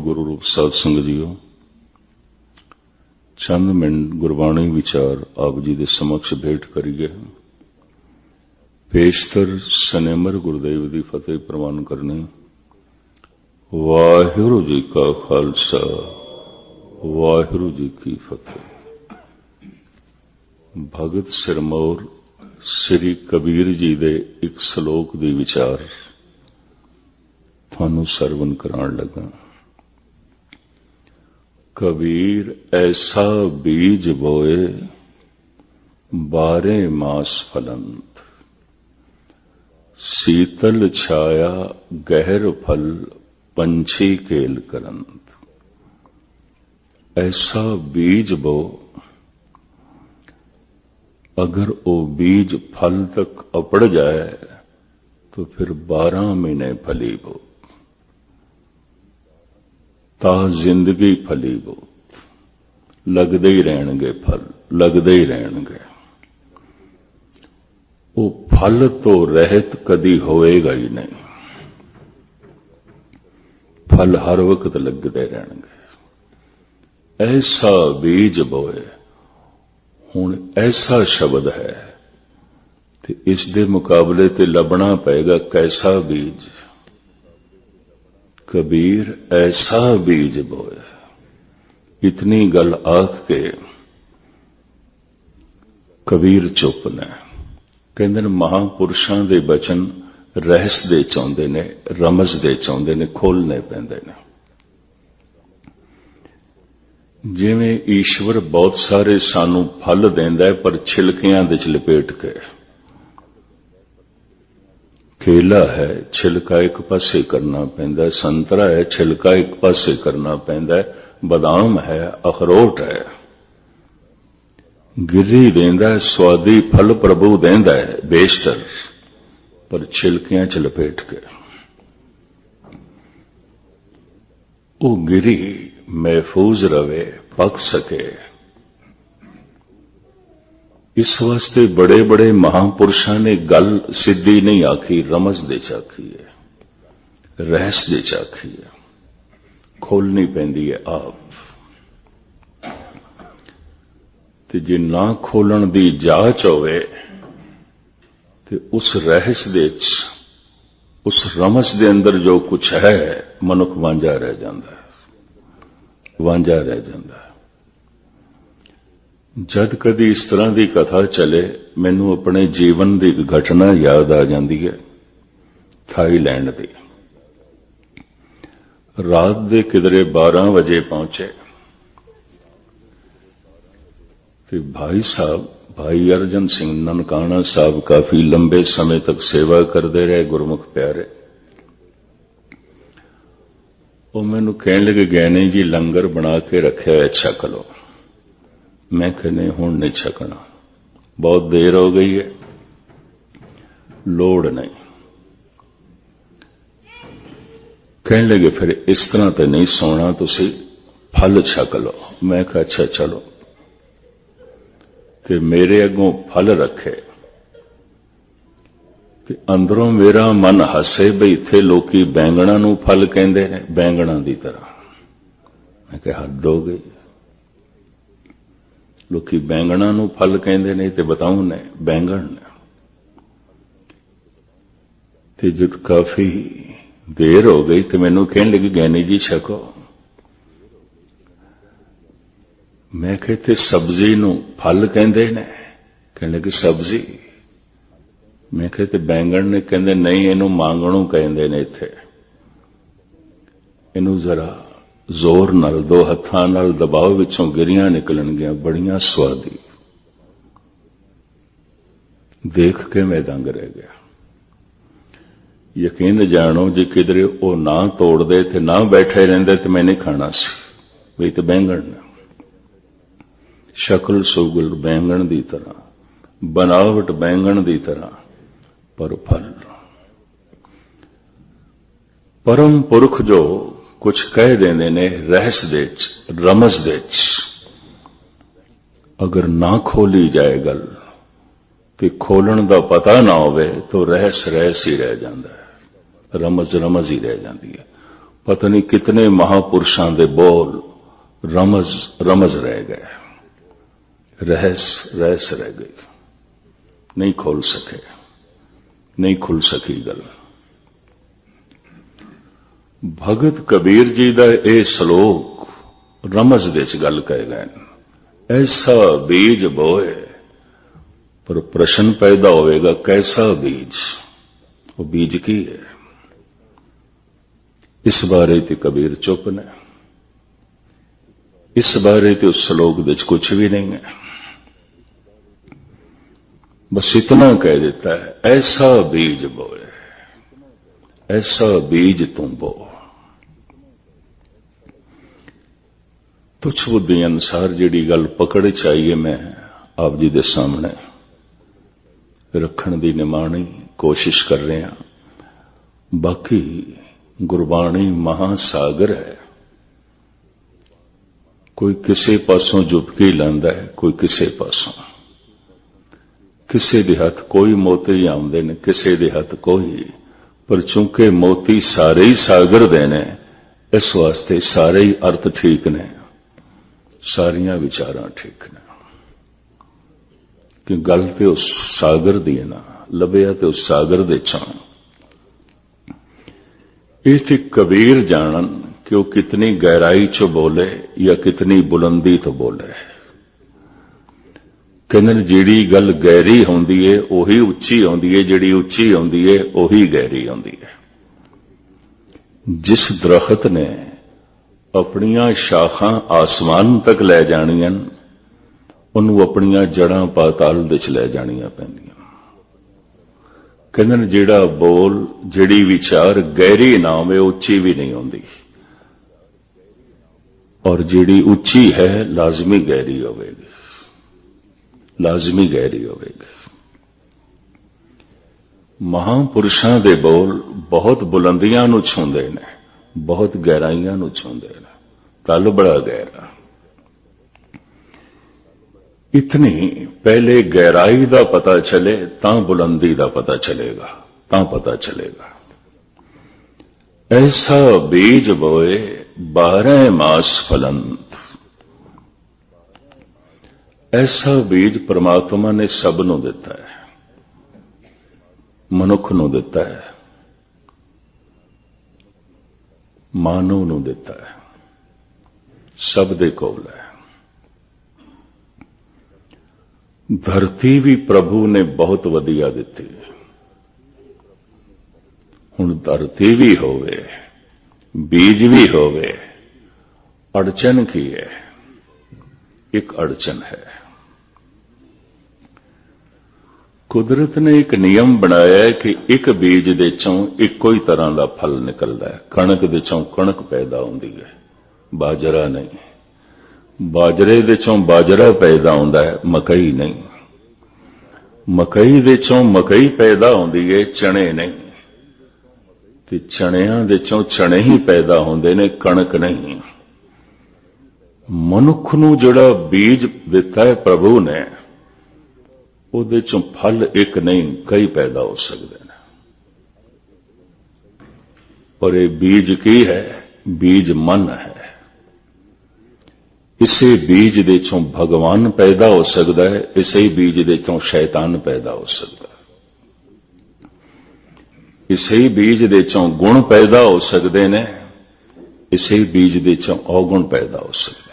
गुरु रूप साध संगत जीओ, चंद मिनट गुरबाणी विचार आप जी दे समक्ष भेंट करिए। पेशतर सनेमर गुरुदेव दी फतेह प्रवान करनी। वाहिगुरू जी का खालसा, वाहिगुरू जी की फतेह। भगत सिरमौर श्री कबीर जी दे एक सलोक दी विचार थानू सरवण कराण लगा। कबीर ऐसा बीज बोए, 12 मास फलंत। शीतल छाया गहर फल, पंछी केल करंत। ऐसा बीज बो, अगर वो बीज फल तक अपड़ जाए तो फिर 12 महीने फली बो, ता जिंदगी फली बो। लगदे ही रहणगे फल, लगदे ही रहणगे। वो फल तो रहत कदी होएगा ही नहीं। फल हर वक्त लगदे रहणगे। ऐसा बीज बोए, हुण ऐसा शब्द है ते इस दे मुकाबले ते लभना पेगा कैसा बीज। कबीर ऐसा बीज बोए। इतनी गल आख के कबीर चुप ने। कहंदे ने महापुरुषां दे बचन रहस दे चाहुंदे ने, रमज दे चाहुंदे ने, खोलने पैंदे ने। जिवें ईश्वर बहुत सारे सानू फल देंदा है पर छिलकियां दे च लपेट के। केला है, छिलका एक पासे करना पैंदा है। संतरा है, छिलका एक पासे करना पैंदा है। बादाम है, अखरोट है। गिरी देंदा है, स्वादी फल प्रभु देंदा है बेशतर, पर छिलकियां च लपेट के। वो गिरी महफूज रवे, पक सके। इस वास्ते बड़े बड़े महापुरुषों ने गल सिद्धि नहीं आखी, रमज दे चाखी है, रहस दे चाखी है। खोलनी पैंदी है आप। ते जे ना खोलन दी जाच होवे ते उस रहस दे च, उस रमज दे अंदर जो कुछ है, मनुख वांझा रह जांदा है, वांझा रह जांदा है। जद कदी इस तरह की कथा चले, मैनू अपने जीवन की एक घटना याद आ जाती है। थाईलैंड की रात दे किधरे 12 बजे पहुंचे तो भाई साहब, भाई अर्जन सिंह ननकाना साहब काफी लंबे समय तक सेवा करते रहे, गुरमुख प्यारे। वो मैनू कहने लगे, गैनी जी लंगर बना के रखे है, छक लो। मैं कहने हुण नहीं छकना, बहुत देर हो गई है, लोड़ नहीं। कहने लगे फिर इस तरह तो नहीं सोना, तुसी फल छक लो। मैं कहा अच्छा चलो। ते मेरे अगों फल रखे ते अंदरों मेरा मन हसे बई इत्थे लोकी बैंगणा नूं फल कहंदे ने, बैंगणा दी तरह। मैं कहा हद हो गई, लोकी बैंगणा नूं फल कहंदे ने ते बताऊं ने बैंगण ने। ते जद काफी देर हो गई तो मैनू कहने लगी, गैनी जी छको। मैं कहते सब्जी नूं फल कहंदे ने। कहने लगी सब्जी। मैं कहते बैंगण ने। कहंदे नहीं, इनू मांगणू कहंदे ने। इत्थे इनू जरा जोर नाल, 2 हत्थां नाल दबाव, विचों गिरियां निकलणगियां, बड़ियां स्वादी। देख के मैं दंग रह गया। यकीन जानो जे किधरे वो ना तोड़दे ते ना बैठे रहंदे ते मैं नहीं खाना सी। वे तो बैंगण ने, शक्ल सुगल बैंगण दी तरह, बनावट बैंगण दी तरह, पर फल। परम पुरख जो कुछ कह देंदे ने रहस दे च, रमज दे च, अगर ना खोली जाए गल ते खोलण दा पता ना होवे तो रहस रहस ही रह जांदा है, रमज रमज ही रह जाती है। पता नहीं कितने महापुरुषों के बोल रमज रह गए, रहस रह गई, नहीं खोल सके, नहीं खुल सकी गल। भगत कबीर जी का यह श्लोक रमज दे च गल कह गए, ऐसा बीज बोए, पर प्रश्न पैदा होएगा कैसा बीज, वो बीज की है? इस बारे ते कबीर चुप ने, इस बारे ते उस श्लोक दे कुछ भी नहीं है, बस इतना कह देता है ऐसा बीज बोए, ऐसा बीज तुम बो। तुच्छ बुद्धि अनुसार जिहड़ी गल पकड़ चाहिए मैं आप जी दे सामने रखण दी निमाणी कोशिश कर रहा। बाकी गुरबाणी महासागर है, कोई किसी पासों जुबकी लैंदा है, कोई किसी पासों, किसी दे हथ कोई मोती आउंदे ने, किसी दे हथ कोई, पर चूंकि मोती सारे ही सागर दे ने, इस वास्ते सारे ही अर्थ ठीक ने, सारियां विचारां ठीक ने, कि गल ते उस सागर दी है ना, लभया ते उस सागर दे चों। ये ते कबीर जानन कि वो कितनी गहराई चो बोले या कितनी बुलंदी तो बोले। कहंदे जिहड़ी गल गहरी होंदी है उही उच्ची होंदी है, जिहड़ी उच्ची होंदी है उही गहरी होंदी है। जिस दरखत ने अपनियां शाखां आसमान तक लै जाणियां, उन्होंने अपनियां जड़ां पाताल दे च लै जाणियां पैंदियां। कहंदे जिहड़ा बोल, जिहड़ी विचार गहरी ना होवे उच्ची भी नहीं होंदी, और जिहड़ी उच्ची है लाजमी गहरी होवेगी, लाजमी गहरी होवेगी। महापुरुषां दे बोल बहुत बुलंदियां नूं छूंदे ने, बहुत गहराइयां नूं छूंदे ने, तल बड़ा गहरा। इतनी पहले गहराई दा पता चले तां बुलंदी दा पता चलेगा, तां पता चलेगा। ऐसा बीज बोए 12 मास फलंत, ऐसा बीज परमात्मा ने सब नूं दिता है, मनुख नूं दिता है, मानव नूं दिता है, सब दे कोल है। धरती भी प्रभु ने बहुत वधिया दिती, हुण धरती भी होवे, बीज भी होवे, अड़चन की है? एक अड़चन है। कुदरत ने एक नियम बनाया है कि एक बीज दे चों इक्को ही तरह का फल निकलता है। कणक दे चों कणक पैदा होंदी है, बाजरा नहीं। बाजरे दे चों बाजरा पैदा होंदा है, मकई नहीं। मकई दे चों मकई पैदा होंदी है, चने नहीं। ते चणियां दे चों चने ही पैदा होंदे ने, कणक नहीं। मनुख नूं जिहड़ा बीज दिता है प्रभु ने, उहदे चों फल एक नहीं कई पैदा हो सकते हैं। और ये बीज की है? बीज मन है। इसे बीज दे चों भगवान पैदा हो सकता है, इसे बीज दे चों शैतान पैदा हो सकता है। इसे बीज दे चों गुण पैदा हो सकते हैं, इसे बीज दे चों अवगुण पैदा हो सकता है।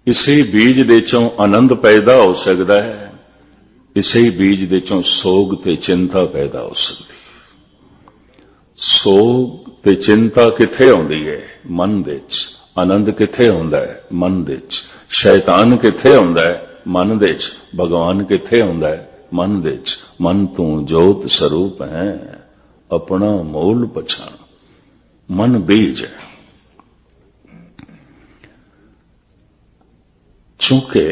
इसे बीज दे चों आनंद पैदा हो सकता है, इसे बीज दे चों सोग ते चिंता पैदा हो सकती है। सोग ते चिंता किथे होंदी है? मन दे च। आनंद किथे होंदा है? मन दे च। शैतान किथे होंदा है? मन दे च। भगवान किथे होंदा है? मन दे च। मन तू जोत स्वरूप है, अपना मूल पछाण। मन बीज है। चूंकि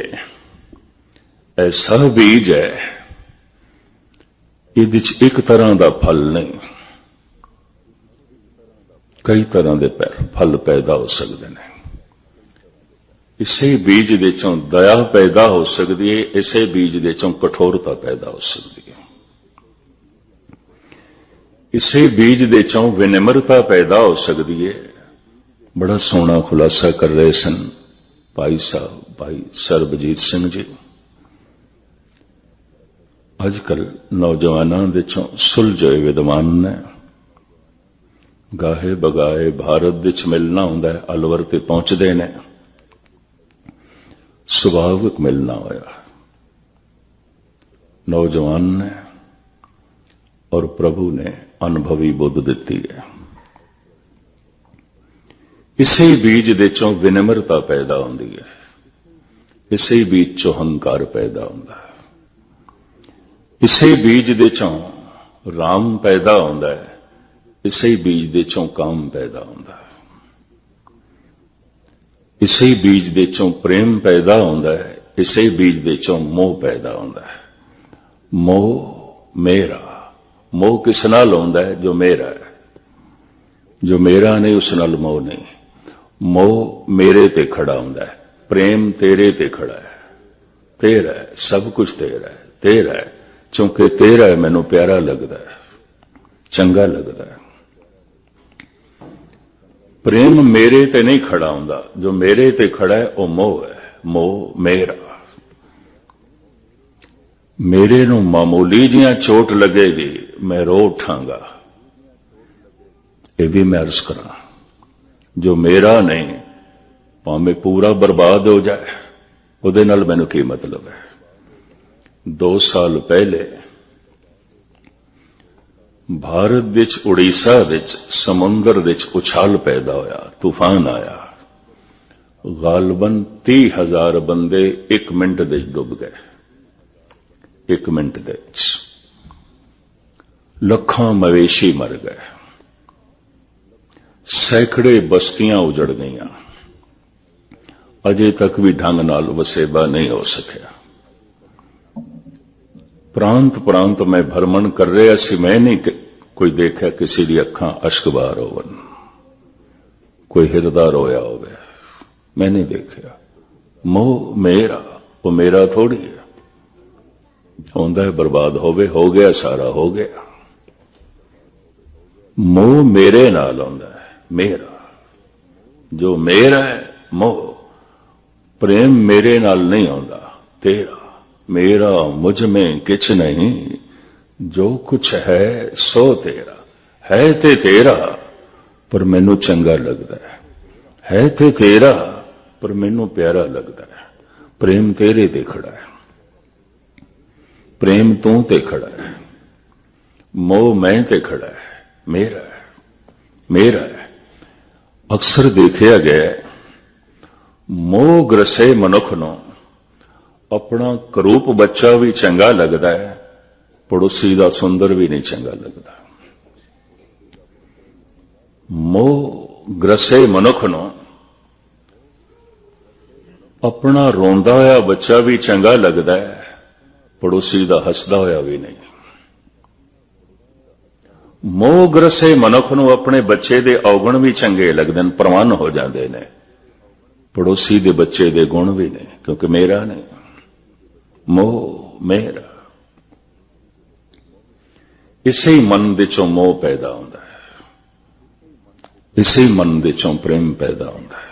ऐसा बीज है, इहदे च एक तरह का फल नहीं, कई तरह के फल पैदा हो सकते हैं। इसे बीज दे चों दया पैदा हो सकती है, इसे बीज दे चों कठोरता पैदा हो सकती है। इसे बीज दे चों विनिम्रता पैदा हो सकती है। बड़ा सोहना खुलासा कर रहे सन भाई साहब, भाई सरबजीत सिंह जी। अजकल नौजवानों दे चों सुलझे विद्वान ने गाहे बगाए भारत विच मिलना हुंदा है, अलवर ते पहुंचदे ने, सुभाविक मिलना होया नौजवान ने और प्रभु ने अनुभवी बुद्ध दिती है। इसे बीज दे चों विनिम्रता पैदा होंदी है, इसे बीज चों हंकार पैदा होंदा है, इसे बीज दे चों राम पैदा होंदा है, इसे बीज दे चों काम पैदा होंदा है, इसे बीज दे चों प्रेम पैदा होंदा है, इसे बीज दे चों मोह पैदा होंदा है। मोह मेरा, मोह किस नाल होंदा है? जो मेरा है। जो मेरा नहीं उस नाल मोह नहीं। मोह मेरे ते खड़ा होंदा है, प्रेम तेरे ते खड़ा है। तेरा है, सब कुछ तेरा है, तेरा है, चूंकि तेरा है मैनू प्यारा लगदा है, चंगा लगदा है। प्रेम मेरे ते नहीं खड़ा होंदा, जो मेरे ते खड़ा है वह मोह है। मोह मेरा। मेरे नू मामूली जिहां चोट लगेगी मैं रो उठांगा, यह भी मैं अर्ज करा। जो मेरा नहीं भावें पूरा बर्बाद हो जाए, उहदे नाल मैनू की मतलब है। 2 साल पहले भारत विच उड़ीसा विच समुंदर विच उछाल पैदा होया, तूफान आया, गालबन 30,000 बंदे 1 मिनट दे डुब गए। 1 मिनट दे लखां मवेशी मर गए, सैकड़े बस्तियां उजड़ गईयां, अजे तक भी ढंग नाल वसेबा नहीं हो सकिया। प्रांत प्रांत में भ्रमण कर रहा सी, मैं नहीं कोई देखा किसी दी अखां अश्क बाहर होवन, कोई हिरदा रोया होवे, मैं नहीं देखा। मोह मेरा, वो मेरा थोड़ी है। होंदा है बर्बाद होवे, हो गया सारा हो गया। मोह मेरे नाल होंदा है, मेरा। जो मेरा है मोह। प्रेम मेरे नाल नहीं होंदा, तेरा। मेरा मुझ में किछ नहीं, जो कुछ है सो तेरा है। ते तेरा पर मैनू चंगा लगदा है ते तेरा पर मैनू प्यारा लगदा है। प्रेम तेरे ते खड़ा है, प्रेम तू ते खड़ा है, मोह मैं ते खड़ा है, मेरा है, मेरा है। अक्सर देखा गया मोह ग्रसे मनुख नूं अपना करूप बच्चा भी चंगा लगता है, पड़ोसी का सुंदर भी नहीं चंगा लगता। मोह ग्रसे मनुख नूं अपना रोंदा होया बच्चा भी चंगा लगता है, पड़ोसी का हसदा होया भी नहीं। मोह ग्रसे मनुख नूं अपने बच्चे दे अवगुण भी चंगे लगदे ने, प्रवान हो जाते हैं, पड़ोसी दे बच्चे दे गुण भी नहीं, क्योंकि मेरा नहीं। मोह मेरा। इसे ही मन दे चों मोह पैदा होंदा है, इसे ही मन दे चों प्रेम पैदा होंदा है,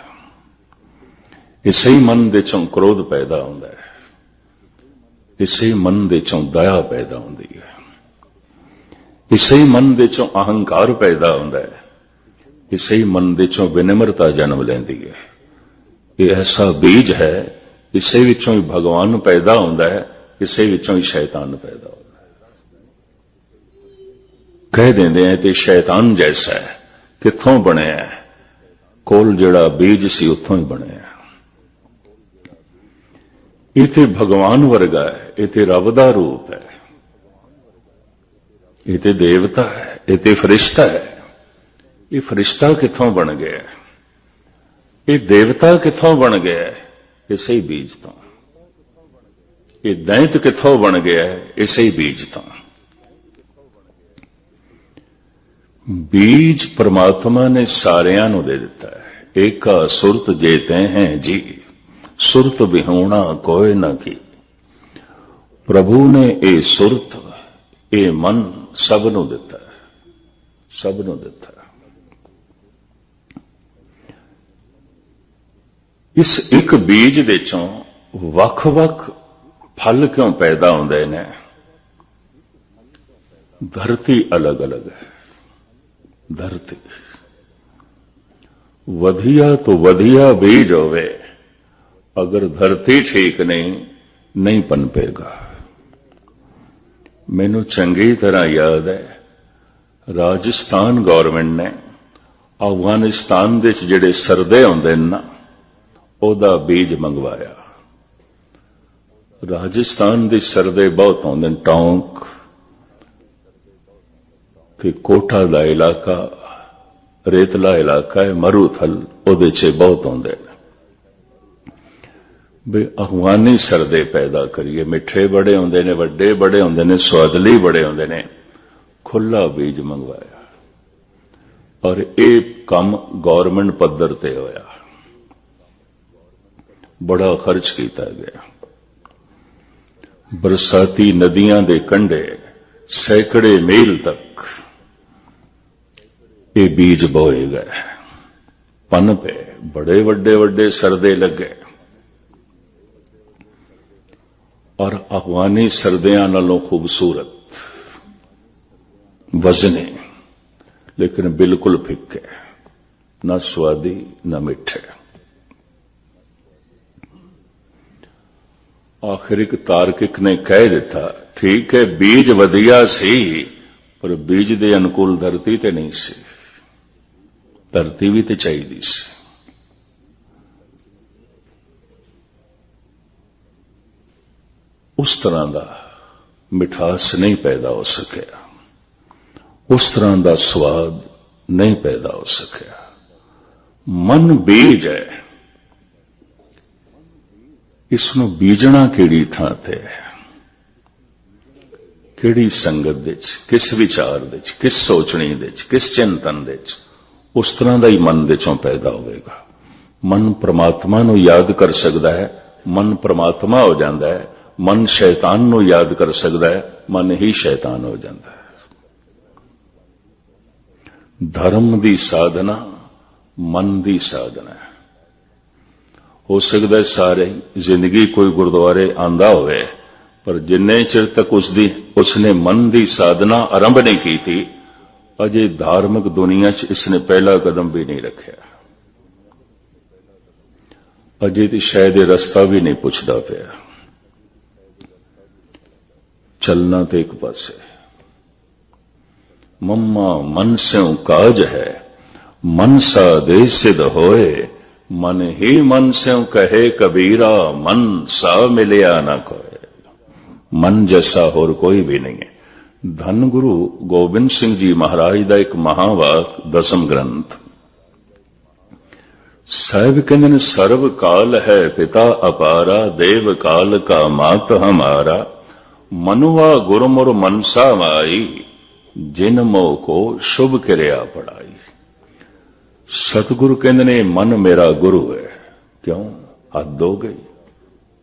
इसे ही मन दे चों क्रोध पैदा होंदा है, इसे ही मन दे चों दया पैदा होंदी है, इसे ही मन दे चों अहंकार पैदा होंदा है, इसे ही मन दे चों विनिम्रता जन्म लैंदी है। ये ऐसा बीज है, इसे विचों ही भगवान पैदा होंदा है, इसे विचों ही शैतान पैदा होता है। कह देंदे हैं कि शैतान जैसा है, कित्थों बने है? कोल जिहड़ा बीज सी उत्थों ही बने है। ये ते भगवान वर्गा है, ये ते रब दा रूप है, ये ते देवता है, ये ते फरिश्ता है। ये फरिश्ता कित्थों बन गया? ये देवता कित्थों बन गया है? इसे ही बीज तो। ये दैंत कित्थों बन गया है? इसे ही बीज तो। बीज परमात्मा ने सारियां नूं दे दिता है। एका सुरत जेते हैं जी, सुरत बिहोना कोई ना की। प्रभु ने ये सुरत, ये मन सब नूं दिता है। ਸਭ ਨੂੰ ਦਿੱਤਾ। ਇਸ ਇੱਕ ਬੀਜ ਦੇ ਚੋਂ ਵੱਖ-ਵੱਖ ਫਲ ਕਿਉਂ ਪੈਦਾ ਹੁੰਦੇ ਨੇ? ਧਰਤੀ ਅਲੱਗ-ਅਲੱਗ ਹੈ। ਧਰਤੀ ਵਧੀਆ ਤੋਂ ਵਧੀਆ ਬੀਜ ਹੋਵੇ, ਅਗਰ ਧਰਤੀ ਠੀਕ ਨਹੀਂ ਪਨਪੇਗਾ। ਮੈਨੂੰ ਚੰਗੀ ਤਰ੍ਹਾਂ ਯਾਦ ਹੈ, ਰਾਜਸਥਾਨ ਗੌਰਮੈਂਟ ਨੇ ਅਫਗਾਨਿਸਤਾਨ ਦੇ ਜਿਹੜੇ ਸਰਦੇ ਹੁੰਦੇ ਨੇ ਨਾ, ਉਹਦਾ ਬੀਜ ਮੰਗਵਾਇਆ। ਰਾਜਸਥਾਨ ਦੇ ਸਰਦੇ ਬਹੁਤ ਹੁੰਦੇ ਨੇ, ਟੌਂਕ ਤੇ ਕੋਟਾ ਦਾ ਇਲਾਕਾ ਰੇਤਲਾ ਇਲਾਕਾ ਹੈ, ਮਰੂਥਲ, ਉਹਦੇ 'ਚ ਬਹੁਤ ਹੁੰਦੇ ਨੇ। ਵੀ ਅਫਗਾਨੀ ਸਰਦੇ ਪੈਦਾ ਕਰੀਏ, ਮਿੱਠੇ ਬੜੇ ਹੁੰਦੇ ਨੇ, ਵੱਡੇ ਬੜੇ ਹੁੰਦੇ ਨੇ, ਸਵਾਦਲੀ ਬੜੇ ਹੁੰਦੇ ਨੇ। ਖੁੱਲਾ ਬੀਜ ਮੰਗਵਾਇਆ ਔਰ ਇਹ ਕੰਮ ਗੌਰਮੈਂਟ ਪੱਧਰ ਤੇ ਹੋਇਆ। ਬੜਾ ਖਰਚ ਕੀਤਾ ਗਿਆ। ਬਰਸਾਤੀ ਨਦੀਆਂ ਦੇ ਕੰਢੇ ਸੈਂਕੜੇ ਮੀਲ ਤੱਕ ਇਹ ਬੀਜ ਬੋਏ ਗਏ, ਪਨ ਪਏ, ਬੜੇ ਵੱਡੇ ਸਰਦੇ ਲੱਗੇ ਔਰ ਅਫਗਾਨੀ ਸਰਦਿਆਂ ਨਾਲੋਂ ਖੂਬਸੂਰਤ, ਵਜ਼ਨੇ, ਲੇਕਿਨ ਬਿਲਕੁਲ ਫਿੱਕੇ, ਨਾ ਸਵਾਦੀ ਨਾ ਮਿੱਠੇ। ਆਖਿਰ ਇੱਕ ਤਾਰਕਿਕ ਨੇ ਕਹਿ ਦਿੱਤਾ, ਠੀਕ ਹੈ ਬੀਜ ਵਧੀਆ ਸੀ, ਪਰ ਬੀਜ ਦੇ ਅਨੁਕੂਲ ਧਰਤੀ ਤੇ ਨਹੀਂ ਸੀ, ਧਰਤੀ ਵੀ ਤੇ ਚਾਹੀਦੀ ਸੀ। ਉਸ ਤਰ੍ਹਾਂ ਦਾ ਮਿਠਾਸ ਨਹੀਂ ਪੈਦਾ ਹੋ ਸਕਿਆ, ਉਸ ਤਰ੍ਹਾਂ ਦਾ ਸਵਾਦ ਨਹੀਂ ਪੈਦਾ ਹੋ ਸਕਿਆ। ਮਨ ਬੀਜ ਹੈ, ਇਸ ਨੂੰ ਬੀਜਣਾ ਕਿਹੜੀ ਥਾਂ ਤੇ ਹੈ, ਕਿਹੜੀ ਸੰਗਤ ਦੇ ਵਿੱਚ, ਕਿਸ ਵਿਚਾਰ ਦੇ ਵਿੱਚ, ਕਿਸ ਸੋਚਣੀ ਦੇ ਵਿੱਚ, ਕਿਸ ਚਿੰਤਨ ਦੇ ਵਿੱਚ, ਉਸ ਤਰ੍ਹਾਂ ਦਾ ਹੀ ਮਨ ਦੇ ਚੋਂ ਪੈਦਾ ਹੋਵੇਗਾ। ਮਨ ਪ੍ਰਮਾਤਮਾ ਨੂੰ ਯਾਦ ਕਰ ਸਕਦਾ ਹੈ, ਮਨ ਪ੍ਰਮਾਤਮਾ ਹੋ ਜਾਂਦਾ ਹੈ। ਮਨ ਸ਼ੈਤਾਨ ਨੂੰ ਯਾਦ ਕਰ ਸਕਦਾ ਹੈ, ਮਨ ਹੀ ਸ਼ੈਤਾਨ ਹੋ ਜਾਂਦਾ ਹੈ। ਧਰਮ ਦੀ ਸਾਧਨਾ ਮਨ ਦੀ ਸਾਧਨਾ ਹੈ। ਹੋ ਸਕਦਾ ਹੈ ਸਾਰੇ ਜ਼ਿੰਦਗੀ ਕੋਈ ਗੁਰਦੁਆਰੇ ਆਂਦਾ ਹੋਵੇ, ਪਰ ਜਿੰਨੇ ਚਿਰ ਤੱਕ ਉਸਨੇ ਮਨ ਦੀ ਸਾਧਨਾ ਆਰੰਭ ਨਹੀਂ ਕੀਤੀ, ਅਜੇ ਧਾਰਮਿਕ ਦੁਨੀਆ 'ਚ ਇਸਨੇ ਪਹਿਲਾ ਕਦਮ ਵੀ ਨਹੀਂ ਰੱਖਿਆ। ਅਜੇ ਤੇ ਸ਼ਾਇਦ ਇਹ ਰਸਤਾ ਵੀ ਨਹੀਂ ਪੁੱਛਦਾ ਪਿਆ। चलना तो एक पासे, मम्मा मन स्यों काज है, मन सा दे सिद्ध होए, मन ही मन स्यों कहे कबीरा, मन सा मिलिया ना कोई। मन जैसा होर कोई भी नहीं है। धन गुरु गोबिंद सिंह जी महाराज का एक महावाक, दसम ग्रंथ साहिब कहते हैं, सर्व काल है पिता अपारा, देव काल का मात हमारा, मनुआ गुरमुर मनसा माई, जिन मोह को शुभ क्रिया पढ़ाई। सतगुरु कहते ने मन मेरा गुरु है। क्यों? हद हो गई।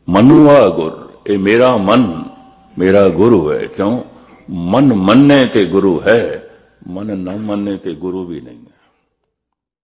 मनुआ गुर, ये मेरा मन मेरा गुरु है। क्यों? मन मनने ते गुरु है, मन न मनने ते गुरु भी नहीं है।